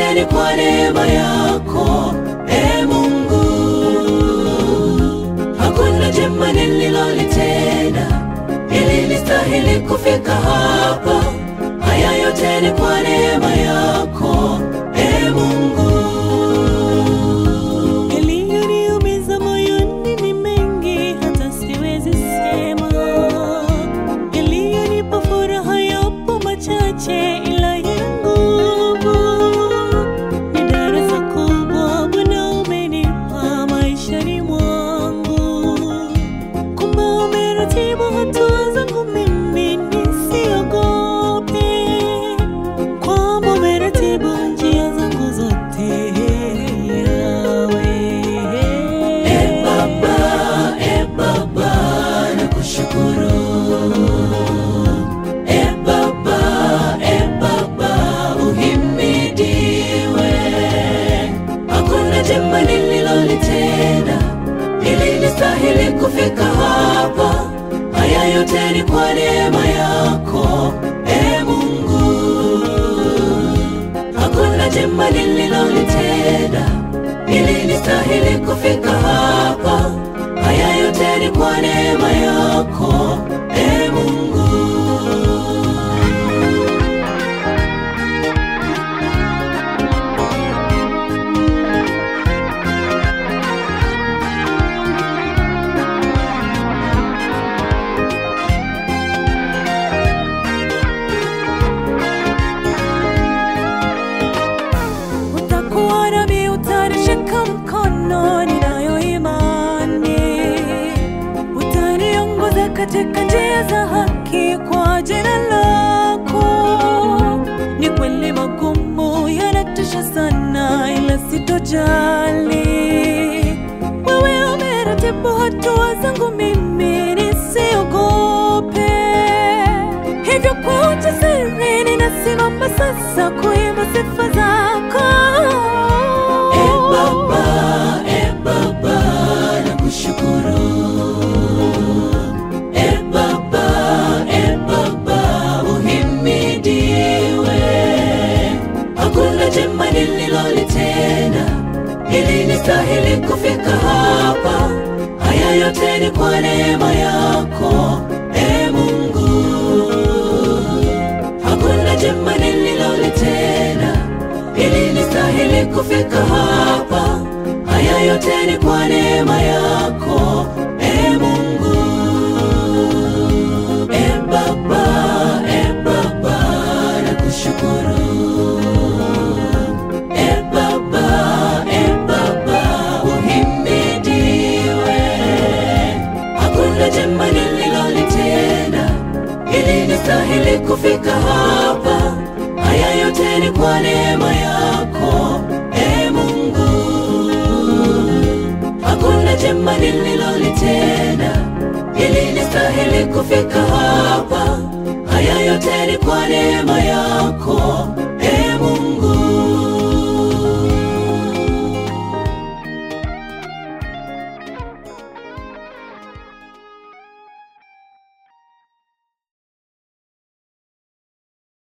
yote ni kwa neema yako, Mungu. Hakuna jema nililolitenda ili nistahili kufika hapa. Haya yote ni kwa neema yako, Mungu. Yaliyoniumiza moyoni ni mengi hata siwezi sema. Yaliyonipa furaha yapo machache ila ya nguvu. Ni darasa kubwa Bwana umenipa maishani mwangu. Kumbe umeratibu hatua zangu mimi nisiogope. Kwamba umeratibu njia zangu zote, Baba, nakushukuru. Baba, uhimidiwe. Hakuna jema nililolitenda ili nistahili kufika hapa. Haya yote ni kwa neema yako, Mungu. Hakuna jema nililolitenda ili nistahili kufika hapa. Haya yote ni kwa neema yako, Mungu. utakuwa nami, utanishika mkono, ninayo imani. Utaniongoza katika njia za haki kwa jina lako. Ni kweli magumu yanatisha sana ila sitojali. Wewe umeratibu hatua zangu mimi nisiogope. Hivyo kwa ujasiri ninasimama sasa kuimba sifa zako. Baba, nakushukuru. Baba, uhimidiwe. Hakuna jema nililolitenda ili nistahili kufika hapa. Haya yote ni kwa neema yako, Mungu. Hakuna jema nililolitenda ili nistahili kufika hapa. Haya yote ni kwa neema yako, Mungu. Baba, nakushukuru. Baba, uhimidiwe. Hakuna jema nililolitenda ili nistahili kufika hapa. Haya yote ni kwa neema yako, Mungu. Hakuna jema nililolitenda ili nistahili kufika hapa. Haya yote ni kwa neema yako,